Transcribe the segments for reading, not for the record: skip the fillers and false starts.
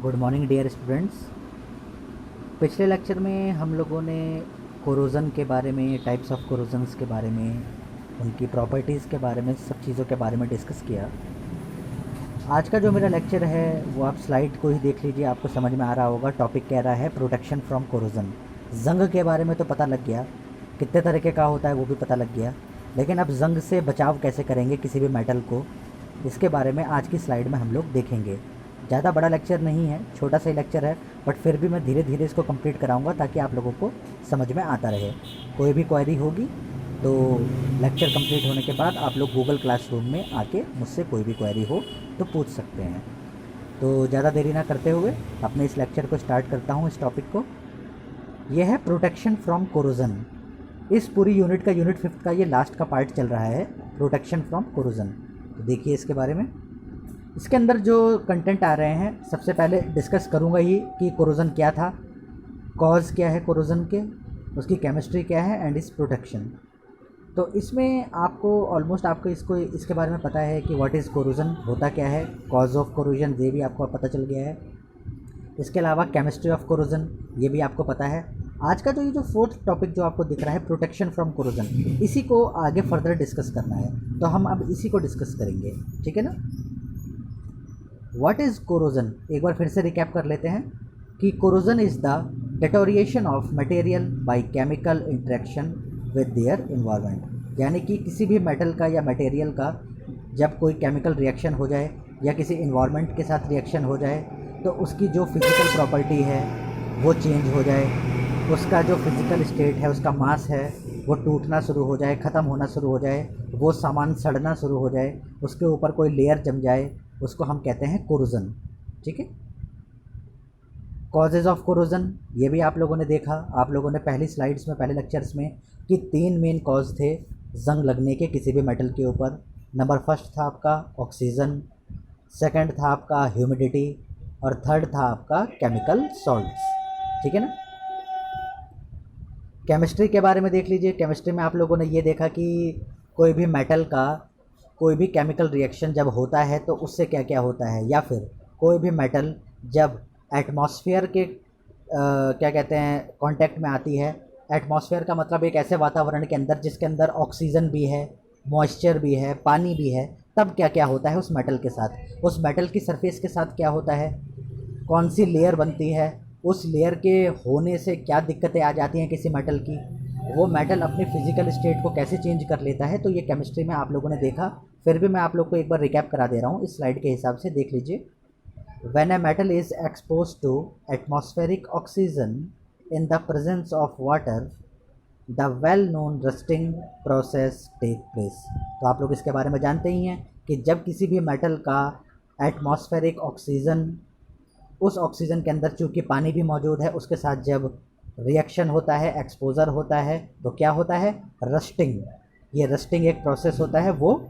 Good morning dear students. पिछले lecture में हम लोगों ने कोरोज़न के बारे में, टाइप्स ऑफ कोरोजन्स के बारे में, उनकी प्रॉपर्टीज़ के बारे में, सब चीज़ों के बारे में डिस्कस किया। आज का जो मेरा लेक्चर है वो आप स्लाइड को ही देख लीजिए, आपको समझ में आ रहा होगा। टॉपिक कह रहा है प्रोटेक्शन फ्रॉम कोरोजन। जंग के बारे में तो पता लग गया, कितने तरीके का होता है वो भी पता लग गया, लेकिन अब जंग से बचाव कैसे करेंगे किसी भी मेटल को, इसके बारे में आज की स्लाइड में हम लोग देखेंगे। ज़्यादा बड़ा लेक्चर नहीं है, छोटा सा ही लेक्चर है, बट फिर भी मैं धीरे धीरे इसको कंप्लीट कराऊंगा ताकि आप लोगों को समझ में आता रहे। कोई भी क्वेरी होगी तो लेक्चर कंप्लीट होने के बाद आप लोग गूगल क्लासरूम में आके मुझसे कोई भी क्वेरी हो तो पूछ सकते हैं। तो ज़्यादा देरी ना करते हुए अपने इस लेक्चर को स्टार्ट करता हूँ। इस टॉपिक को, यह है प्रोटेक्शन फ्रॉम कोरोजन। इस पूरी यूनिट का, यूनिट 5 का ये लास्ट का पार्ट चल रहा है, प्रोटेक्शन फ्रॉम कोरोजन। तो देखिए इसके बारे में। इसके अंदर जो कंटेंट आ रहे हैं, सबसे पहले डिस्कस करूंगा ही कि कोरोजन क्या था, कॉज क्या है कोरोजन के, उसकी केमिस्ट्री क्या है एंड इस प्रोटेक्शन। तो इसमें आपको ऑलमोस्ट इसके बारे में पता है कि व्हाट इज़ कोरोजन, होता क्या है, कॉज ऑफ कोरोजन ये भी आपको पता चल गया है। इसके अलावा केमिस्ट्री ऑफ कोरोजन ये भी आपको पता है। आज का जो फोर्थ टॉपिक जो आपको दिख रहा है, प्रोटेक्शन फ्रॉम कोरोजन, इसी को आगे फर्दर डिस्कस करना है, तो हम अब इसी को डिस्कस करेंगे, ठीक है ना। व्हाट इज़ कोरोजन, एक बार फिर से रिकैप कर लेते हैं कि corrosion is the deterioration of material by chemical interaction with their environment. यानी कि किसी भी मेटल का या मटेरियल का जब कोई केमिकल रिएक्शन हो जाए या किसी इन्वायरमेंट के साथ रिएक्शन हो जाए तो उसकी जो फिज़िकल प्रॉपर्टी है वो चेंज हो जाए, उसका जो फिज़िकल स्टेट है, उसका मास है वो टूटना शुरू हो जाए, ख़त्म होना शुरू हो जाए, वो सामान सड़ना शुरू हो जाए, उसके ऊपर कोई लेयर जम जाए, उसको हम कहते हैं कोरोजन, ठीक है। कॉजेज़ ऑफ कोरोजन ये भी आप लोगों ने देखा, आप लोगों ने पहली स्लाइड्स में, पहले लेक्चर्स में, कि 3 मेन कॉज थे जंग लगने के किसी भी मेटल के ऊपर। नंबर फर्स्ट था आपका ऑक्सीजन, सेकंड था आपका ह्यूमिडिटी, और थर्ड था आपका केमिकल सॉल्ट्स, ठीक है ना। केमिस्ट्री के बारे में देख लीजिए। केमिस्ट्री में आप लोगों ने ये देखा कि कोई भी मेटल का कोई भी केमिकल रिएक्शन जब होता है तो उससे क्या क्या होता है, या फिर कोई भी मेटल जब एटमॉस्फेयर के क्या कहते हैं कांटेक्ट में आती है। एटमॉस्फेयर का मतलब एक ऐसे वातावरण के अंदर जिसके अंदर ऑक्सीजन भी है, मॉइस्चर भी है, पानी भी है, तब क्या क्या होता है उस मेटल के साथ, उस मेटल की सरफेस के साथ क्या होता है, कौन सी लेयर बनती है, उस लेयर के होने से क्या दिक्कतें आ जाती हैं किसी मेटल की, वो मेटल अपने फिजिकल स्टेट को कैसे चेंज कर लेता है। तो ये केमिस्ट्री में आप लोगों ने देखा, फिर भी मैं आप लोग को एक बार रिकैप करा दे रहा हूँ, इस स्लाइड के हिसाब से देख लीजिए। When a metal is expose to atmospheric oxygen in the presence of water, the well known rusting process take place. तो आप लोग इसके बारे में जानते ही हैं कि जब किसी भी मेटल का एटमॉस्फेरिक ऑक्सीजन, उस ऑक्सीजन के अंदर चूँकि पानी भी मौजूद है, उसके साथ जब रिएक्शन होता है, एक्सपोजर होता है, तो क्या होता है, रस्टिंग। ये रस्टिंग एक प्रोसेस होता है, वो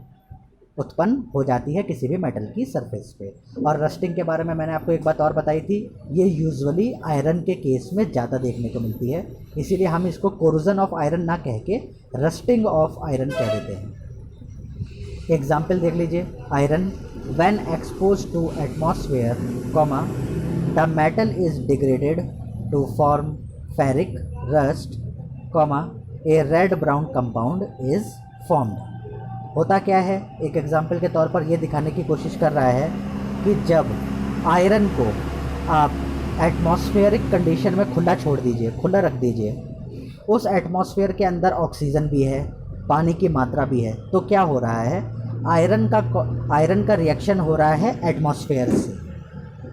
उत्पन्न हो जाती है किसी भी मेटल की सरफेस पे। और रस्टिंग के बारे में मैंने आपको एक बात और बताई थी, ये यूजुअली आयरन के केस में ज़्यादा देखने को मिलती है, इसीलिए हम इसको कोरोजन ऑफ आयरन ना कह के रस्टिंग ऑफ आयरन कह देते हैं। एग्जाम्पल देख लीजिए, iron when expose to atmosphere, the metal is degraded to form ferric rust, a red brown compound is formed. होता क्या है, एक एग्जाम्पल के तौर पर यह दिखाने की कोशिश कर रहा है कि जब आयरन को आप एटमॉस्फेरिक कंडीशन में खुला छोड़ दीजिए, खुला रख दीजिए, उस एटमॉस्फेयर के अंदर ऑक्सीजन भी है, पानी की मात्रा भी है, तो क्या हो रहा है, आयरन का रिएक्शन हो रहा है एटमॉस्फेयर से,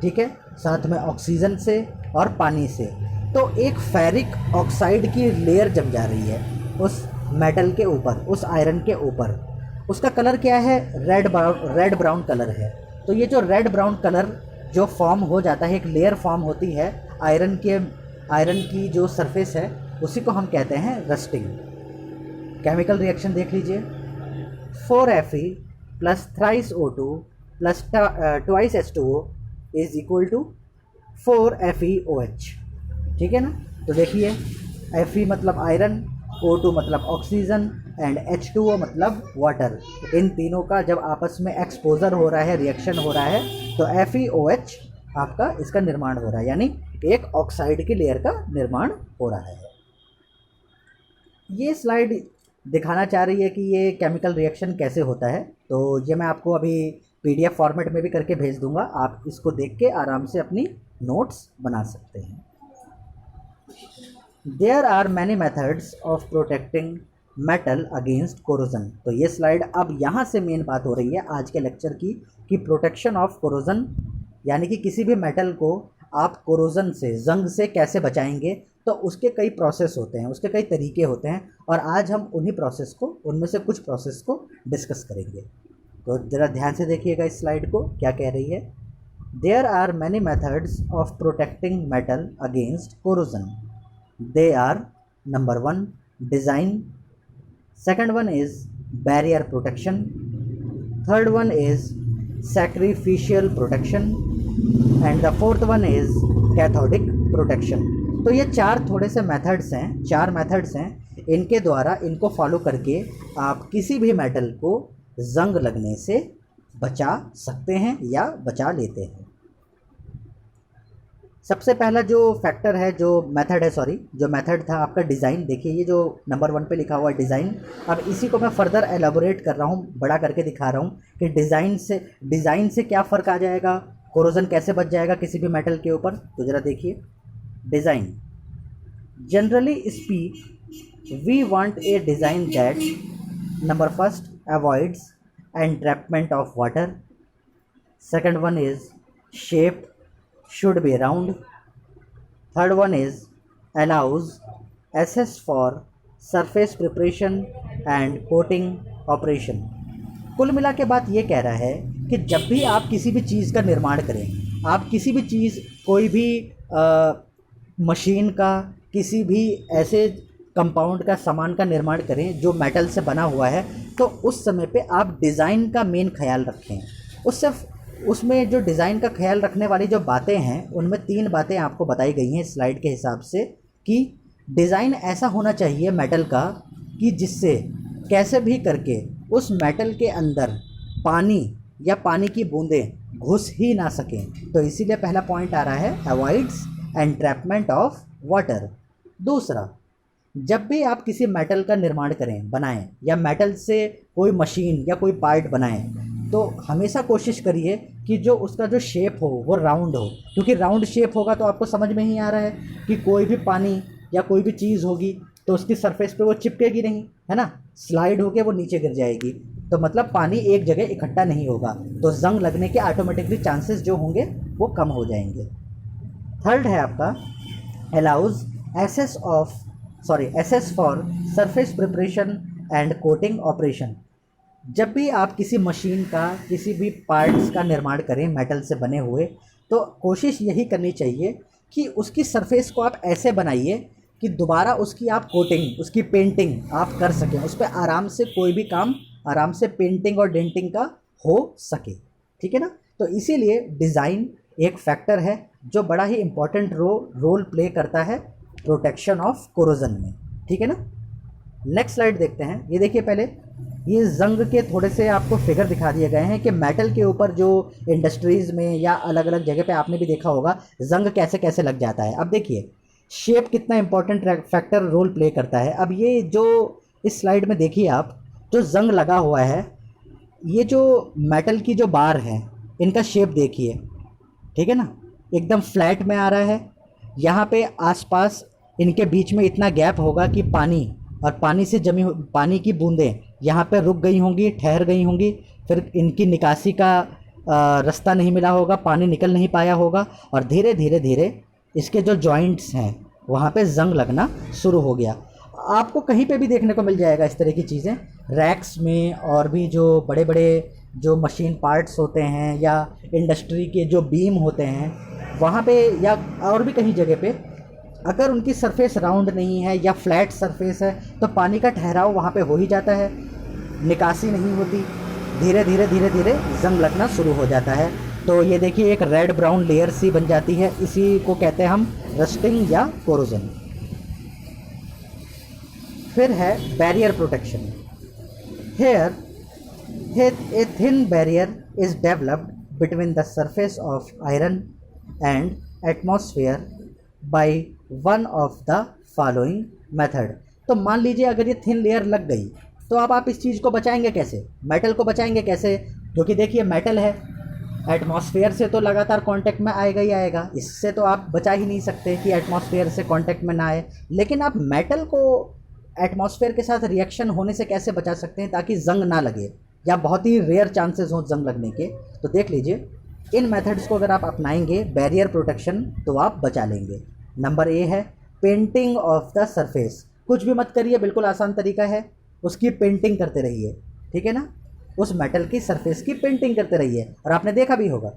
ठीक है, साथ में ऑक्सीजन से और पानी से। तो एक फेरिक ऑक्साइड की लेयर जम जा रही है उस मेटल के ऊपर, उस आयरन के ऊपर। उसका कलर क्या है, रेड ब्राउन कलर है। तो ये जो रेड ब्राउन कलर जो फॉर्म हो जाता है, एक लेयर फॉर्म होती है आयरन की जो सरफेस है, उसी को हम कहते हैं रस्टिंग। केमिकल रिएक्शन देख लीजिए, 4Fe plus thrice O2 plus twice H2O is equal to 4FeOH, ठीक है ना। तो देखिए, Fe मतलब आयरन, O2 मतलब ऑक्सीजन एंड H2O मतलब वाटर। इन तीनों का जब आपस में एक्सपोजर हो रहा है, रिएक्शन हो रहा है, तो FeOH आपका इसका निर्माण हो रहा है, यानी एक ऑक्साइड की लेयर का निर्माण हो रहा है। ये स्लाइड दिखाना चाह रही है कि ये केमिकल रिएक्शन कैसे होता है, तो ये मैं आपको अभी PDF फॉर्मेट में भी करके भेज दूंगा, आप इसको देख के आराम से अपनी नोट्स बना सकते हैं। There are many methods of protecting metal against corrosion. तो ये स्लाइड अब यहाँ से मेन बात हो रही है आज के लेक्चर की, कि प्रोटेक्शन ऑफ कोरोजन, यानी कि किसी भी मेटल को आप कोरोजन से, जंग से कैसे बचाएंगे। तो उसके कई प्रोसेस होते हैं, उसके कई तरीके होते हैं, और आज हम उनमें से कुछ प्रोसेस को डिस्कस करेंगे। तो ज़रा ध्यान से देखिएगा इस स्लाइड को, क्या कह रही है। There are many methods of protecting metal against corrosion. They are, number 1 design, second one is barrier protection, third one is sacrificial protection, and the fourth one is cathodic protection। तो ये चार थोड़े से मेथड्स हैं, चार methods हैं, इनके द्वारा, इनको फॉलो करके आप किसी भी मेटल को जंग लगने से बचा सकते हैं या बचा लेते हैं। सबसे पहला जो फैक्टर है, जो मेथड है, जो मेथड था आपका डिज़ाइन। देखिए ये जो नंबर 1 पे लिखा हुआ है डिज़ाइन, अब इसी को मैं फर्दर एलाबोरेट कर रहा हूँ, बड़ा करके दिखा रहा हूँ कि डिज़ाइन से क्या फ़र्क आ जाएगा, कोरोजन कैसे बच जाएगा किसी भी मेटल के ऊपर। तो ज़रा देखिए design. Generally speak we want a design that, number 1 avoids entrapment of water, second one is shape should be round, third one is allows access for surface preparation and coating operation। कुल मिला के बात ये कह रहा है कि जब भी आप किसी भी चीज़ का निर्माण करें, आप किसी भी चीज़, कोई भी मशीन का, किसी भी ऐसे कंपाउंड का, सामान का निर्माण करें जो मेटल से बना हुआ है, तो उस समय पे आप डिज़ाइन का मेन ख्याल रखें। उसमें जो डिज़ाइन का ख्याल रखने वाली जो बातें हैं, उनमें 3 बातें आपको बताई गई हैं स्लाइड के हिसाब से, कि डिज़ाइन ऐसा होना चाहिए मेटल का कि जिससे कैसे भी करके उस मेटल के अंदर पानी या पानी की बूंदें घुस ही ना सकें। तो इसीलिए पहला पॉइंट आ रहा है अवॉइड्स एंट्रैपमेंट ऑफ वाटर। दूसरा, जब भी आप किसी मेटल का निर्माण करें, बनाएं, या मेटल से कोई मशीन या कोई पार्ट बनाएं, तो हमेशा कोशिश करिए कि जो उसका जो शेप हो वो राउंड हो, क्योंकि राउंड शेप होगा तो आपको समझ में ही आ रहा है कि कोई भी पानी या कोई भी चीज़ होगी तो उसकी सरफेस पे वो चिपकेगी नहीं, है ना, स्लाइड होके वो नीचे गिर जाएगी, तो मतलब पानी एक जगह इकट्ठा नहीं होगा, तो जंग लगने के ऑटोमेटिकली चांसेस जो होंगे वो कम हो जाएंगे। थर्ड है आपका allows access for surface preparation and coating operation. जब भी आप किसी मशीन का, किसी भी पार्ट्स का निर्माण करें मेटल से बने हुए, तो कोशिश यही करनी चाहिए कि उसकी सरफेस को आप ऐसे बनाइए कि दोबारा उसकी आप कोटिंग, उसकी पेंटिंग आप कर सकें, उस पर आराम से कोई भी काम आराम से पेंटिंग और डेंटिंग का हो सके, ठीक है ना। तो इसीलिए डिज़ाइन एक फैक्टर है जो बड़ा ही इम्पोर्टेंट रोल प्ले करता है प्रोटेक्शन ऑफ कोरोजन में, ठीक है ना। नेक्स्ट स्लाइड देखते हैं। ये देखिए, पहले ये जंग के थोड़े से आपको फिगर दिखा दिए गए हैं कि मेटल के ऊपर जो इंडस्ट्रीज़ में या अलग अलग जगह पे आपने भी देखा होगा जंग कैसे कैसे लग जाता है। अब देखिए शेप कितना इंपॉर्टेंट फैक्टर रोल प्ले करता है। अब ये जो इस स्लाइड में देखिए आप, जो जंग लगा हुआ है, ये जो मेटल की जो बार है इनका शेप देखिए, ठीक है ना, एकदम फ्लैट में आ रहा है। यहाँ पे आसपास इनके बीच में इतना गैप होगा कि पानी और पानी से जमी पानी की बूंदें यहाँ पे रुक गई होंगी, ठहर गई होंगी, फिर इनकी निकासी का रास्ता नहीं मिला होगा, पानी निकल नहीं पाया होगा, और धीरे धीरे धीरे इसके जो जॉइंट्स हैं वहाँ पे जंग लगना शुरू हो गया। आपको कहीं पे भी देखने को मिल जाएगा इस तरह की चीज़ें, रैक्स में, और भी जो बड़े बड़े जो मशीन पार्ट्स होते हैं या इंडस्ट्री के जो बीम होते हैं वहाँ पे, या और भी कहीं जगह पे, अगर उनकी सरफेस राउंड नहीं है या फ्लैट सरफेस है तो पानी का ठहराव वहाँ पे हो ही जाता है, निकासी नहीं होती, धीरे धीरे धीरे धीरे जंग लगना शुरू हो जाता है। तो ये देखिए एक रेड ब्राउन लेयर सी बन जाती है, इसी को कहते हैं हम रस्टिंग या कोरोजन। फिर है barrier protection. Here a thin barrier is developed between the surface of iron and atmosphere by one of the following method। तो मान लीजिए अगर ये थिन लेयर लग गई तो अब आप इस चीज़ को बचाएंगे कैसे, मेटल को बचाएंगे कैसे, क्योंकि देखिए मेटल है, एटमॉस्फेयर से तो लगातार कांटेक्ट में आएगा ही आएगा, इससे तो आप बचा ही नहीं सकते कि एटमॉस्फेयर से कांटेक्ट में ना आए। लेकिन आप मेटल को एटमॉस्फेयर के साथ रिएक्शन होने से कैसे बचा सकते हैं ताकि जंग ना लगे, या बहुत ही रेयर चांसेस हों जंग लगने के। तो देख लीजिए इन मेथड्स को अगर आप अपनाएंगे बैरियर प्रोटेक्शन तो आप बचा लेंगे। नंबर ए है पेंटिंग ऑफ द सरफेस। कुछ भी मत करिए, बिल्कुल आसान तरीका है, उसकी पेंटिंग करते रहिए, ठीक है ना, उस मेटल की सरफेस की पेंटिंग करते रहिए। और आपने देखा भी होगा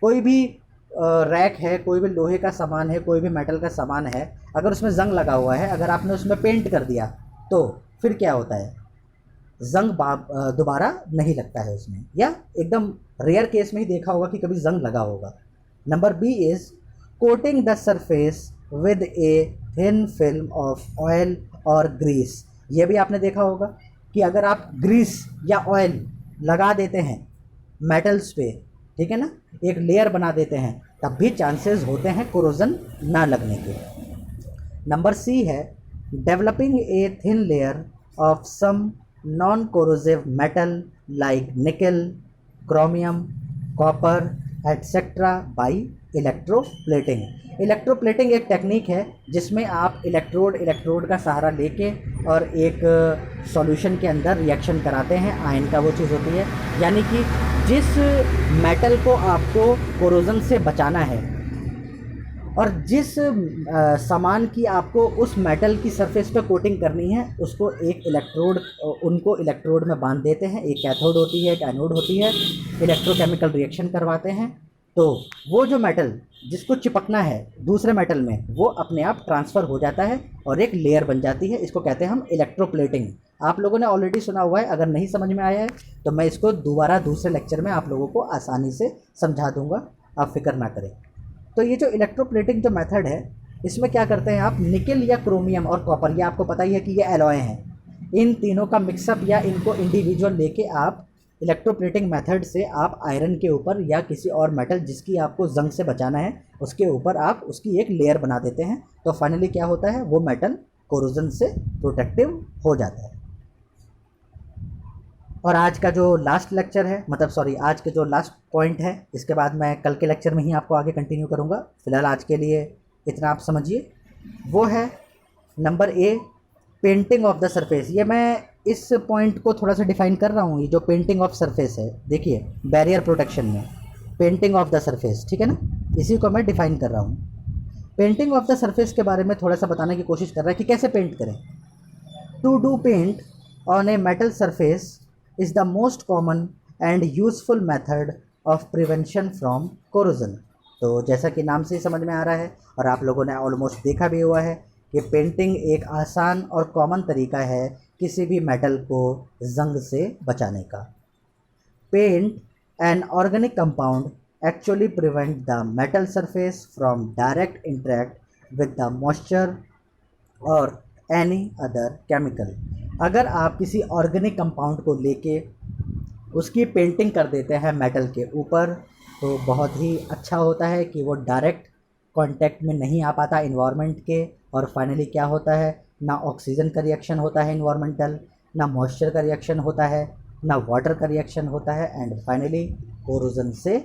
कोई भी रैक है, कोई भी लोहे का सामान है, कोई भी मेटल का सामान है, अगर उसमें जंग लगा हुआ है, अगर आपने उसमें पेंट कर दिया तो फिर क्या होता है, जंग दोबारा नहीं लगता है उसमें, या एकदम रेयर केस में ही देखा होगा कि कभी जंग लगा होगा। Number B is coating the surface with a thin film of oil और ग्रीस। ये भी आपने देखा होगा कि अगर आप ग्रीस या ऑयल लगा देते हैं मेटल्स पे, ठीक है ना, एक लेयर बना देते हैं, तब भी चांसेस होते हैं कोरोजन ना लगने के। नंबर सी है developing a thin layer of some non corrosive metal like nickel, chromium, copper etcetera by electroplating. Electroplating एक टेक्निक है जिसमें आप इलेक्ट्रोड का सहारा लेके और एक सॉल्यूशन के अंदर रिएक्शन कराते हैं, आयन का वो चीज़ होती है, यानी कि जिस मेटल को आपको कोरोजन से बचाना है और जिस सामान की आपको उस मेटल की सरफेस पे कोटिंग करनी है, उसको एक उनको इलेक्ट्रोड में बांध देते हैं, एक कैथोड होती है, एक एनोड होती है, इलेक्ट्रोकेमिकल रिएक्शन करवाते हैं, तो वो जो मेटल जिसको चिपकना है दूसरे मेटल में वो अपने आप ट्रांसफ़र हो जाता है और एक लेयर बन जाती है। इसको कहते हैं हम इलेक्ट्रोप्लेटिंग। आप लोगों ने ऑलरेडी सुना हुआ है, अगर नहीं समझ में आया है तो मैं इसको दोबारा दूसरे लेक्चर में आप लोगों को आसानी से समझा दूंगा, आप फिक्र ना करें। तो ये जो इलेक्ट्रोप्लेटिंग जो मेथड है, इसमें क्या करते हैं आप, निकल या क्रोमियम और कॉपर, ये आपको पता ही है कि ये एलॉय हैं, इन तीनों का मिक्सअप या इनको इंडिविजुअल लेके आप इलेक्ट्रोप्लेटिंग मेथड से आप आयरन के ऊपर या किसी और मेटल जिसकी आपको जंग से बचाना है उसके ऊपर आप उसकी एक लेयर बना देते हैं। तो फाइनली क्या होता है, वो मेटल कोरोजन से प्रोटेक्टिव हो जाता है। और आज का जो लास्ट लेक्चर है, आज के जो लास्ट पॉइंट है, इसके बाद मैं कल के लेक्चर में ही आपको आगे कंटिन्यू करूँगा। फिलहाल आज के लिए इतना आप समझिए। वो है number A painting of the surface. ये मैं इस पॉइंट को थोड़ा सा डिफाइन कर रहा हूँ। ये जो पेंटिंग ऑफ सरफेस है, देखिए बैरियर प्रोटेक्शन में पेंटिंग ऑफ द सरफेस, ठीक है ना, इसी को मैं डिफाइन कर रहा हूँ। पेंटिंग ऑफ द सरफेस के बारे में थोड़ा सा बताने की कोशिश कर रहा है कि कैसे पेंट करें। To do paint on a metal surface is the most common and useful method of prevention from corrosion। तो जैसा कि नाम से ही समझ में आ रहा है और आप लोगों ने ऑलमोस्ट देखा भी हुआ है कि पेंटिंग एक आसान और कॉमन तरीका है किसी भी मेटल को जंग से बचाने का। Paint an organic compound actually prevent the metal surface from direct interact with the moisture और एनी अदर केमिकल। अगर आप किसी ऑर्गेनिक कंपाउंड को लेके उसकी पेंटिंग कर देते हैं मेटल के ऊपर, तो बहुत ही अच्छा होता है कि वो डायरेक्ट कांटेक्ट में नहीं आ पाता इन्वायरमेंट के, और फाइनली क्या होता है, ना ऑक्सीजन का रिएक्शन होता है इन्वायरमेंटल, ना मॉइस्चर का रिएक्शन होता है, ना वाटर का रिएक्शन होता है, एंड फाइनली कोरोजन से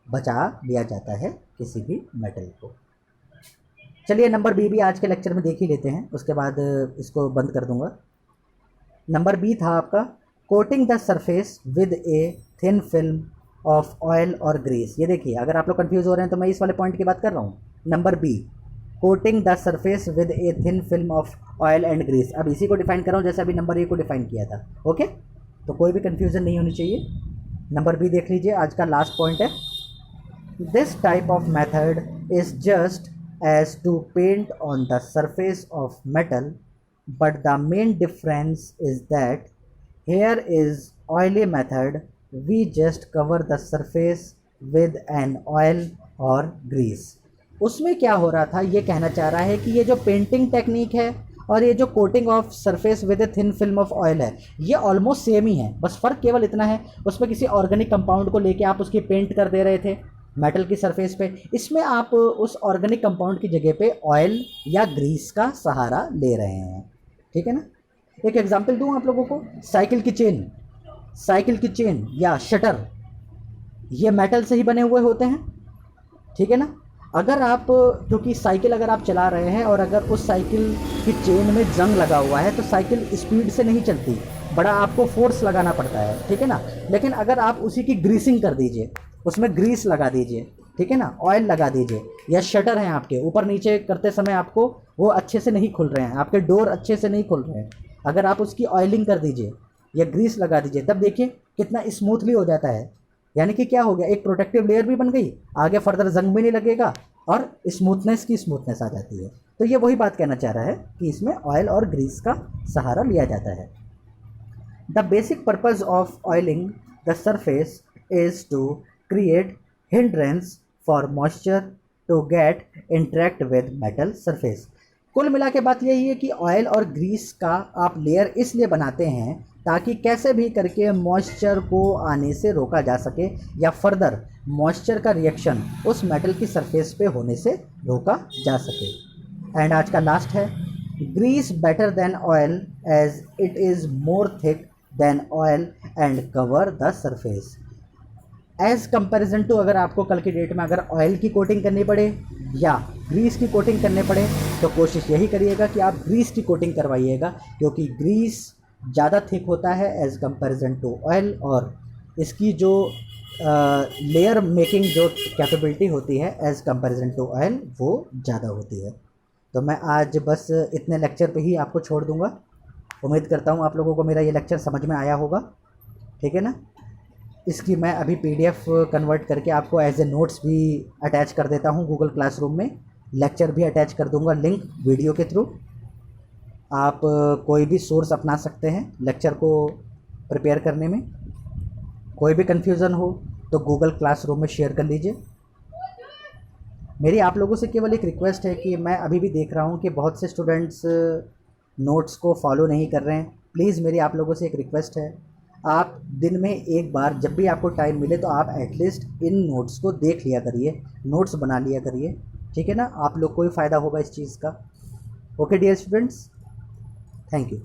बचा लिया जाता है किसी भी मेटल को। चलिए नंबर बी भी आज के लेक्चर में देख ही लेते हैं, उसके बाद इसको बंद कर दूंगा। नंबर बी था आपका coating the surface with a thin film of oil और ग्रीस। ये देखिए अगर आप लोग कंफ्यूज हो रहे हैं तो मैं इस वाले पॉइंट की बात कर रहा हूँ। Number B coating the surface with a thin film of oil and grease. अब इसी को डिफाइन कर रहा हूँ जैसे अभी नंबर ए को डिफाइन किया था। ओके, तो कोई भी कन्फ्यूज़न नहीं होनी चाहिए। नंबर बी देख लीजिए, आज का लास्ट पॉइंट है। This type of method is just as to paint on the surface of metal, but the main difference is that here is oily method, we just cover the surface with an oil or grease। उसमें क्या हो रहा था, ये कहना चाह रहा है कि ये जो पेंटिंग टेक्निक है और ये जो coating of surface with a thin film of oil है, ये ऑलमोस्ट सेम ही है, बस फ़र्क केवल इतना है उसमें किसी ऑर्गेनिक कंपाउंड को लेके आप उसकी पेंट कर दे रहे थे, मेटल की सरफेस पे, इसमें आप उस ऑर्गेनिक कंपाउंड की जगह पे ऑयल या ग्रीस का सहारा ले रहे हैं, ठीक है ना। एक एग्जांपल दूं आप लोगों को, साइकिल की चेन या शटर, ये मेटल से ही बने हुए होते हैं, ठीक है ना। अगर आप, क्योंकि साइकिल अगर आप चला रहे हैं और अगर उस साइकिल की चेन में जंग लगा हुआ है तो साइकिल स्पीड से नहीं चलती, बड़ा आपको फोर्स लगाना पड़ता है, ठीक है ना। लेकिन अगर आप उसी की ग्रीसिंग कर दीजिए, उसमें ग्रीस लगा दीजिए, ठीक है ना, ऑयल लगा दीजिए, या शटर हैं आपके ऊपर नीचे करते समय आपको वो अच्छे से नहीं खुल रहे हैं, आपके डोर अच्छे से नहीं खुल रहे हैं, अगर आप उसकी ऑयलिंग कर दीजिए या ग्रीस लगा दीजिए, तब देखिए कितना स्मूथली हो जाता है। यानी कि क्या हो गया, एक प्रोटेक्टिव लेयर भी बन गई, आगे फर्दर जंग भी नहीं लगेगा और स्मूथनेस की स्मूथनेस आ जाती है। तो ये वही बात कहना चाह रहा है कि इसमें ऑयल और ग्रीस का सहारा लिया जाता है। The basic purpose of oiling the surface is to create hindrance for moisture to get interact with metal surface. कुल मिला के बात यही है कि ऑयल और ग्रीस का आप लेयर इसलिए बनाते हैं ताकि कैसे भी करके मॉइस्चर को आने से रोका जा सके या फर्दर मॉइस्चर का रिएक्शन उस मेटल की सरफेस पे होने से रोका जा सके। एंड आज का लास्ट है, grease better than oil as it is more thick than oil and cover the surface. As comparison to, अगर आपको कल की डेट में अगर ऑयल की कोटिंग करनी पड़े या ग्रीस की कोटिंग करनी पड़े तो कोशिश यही करिएगा कि आप ग्रीस की कोटिंग करवाइएगा, क्योंकि ग्रीस ज़्यादा थिक होता है एज़ कंपेरिजन टू ऑयल, और इसकी जो लेयर मेकिंग जो कैपेबिलिटी होती है एज़ कंपेरिजन टू ऑयल वो ज़्यादा होती है। तो मैं आज बस इतने लेक्चर पे ही आपको छोड़ दूंगा। उम्मीद करता हूँ आप लोगों को मेरा ये लेक्चर समझ में आया होगा, ठीक है ना। इसकी मैं अभी PDF कन्वर्ट करके आपको एज ए नोट्स भी अटैच कर देता हूँ गूगल क्लासरूम में, लेक्चर भी अटैच कर दूंगा लिंक वीडियो के थ्रू। आप कोई भी सोर्स अपना सकते हैं लेक्चर को प्रिपेयर करने में। कोई भी कन्फ्यूज़न हो तो गूगल क्लासरूम में शेयर कर लीजिए। मेरी आप लोगों से केवल एक रिक्वेस्ट है कि मैं अभी भी देख रहा हूँ कि बहुत से स्टूडेंट्स नोट्स को फॉलो नहीं कर रहे हैं। प्लीज़ मेरी आप लोगों से एक रिक्वेस्ट है, आप दिन में एक बार जब भी आपको टाइम मिले तो आप एटलीस्ट इन नोट्स को देख लिया करिए, नोट्स बना लिया करिए, ठीक है ना। आप लोग को ही फ़ायदा होगा इस चीज़ का। Okay dear students, thank you.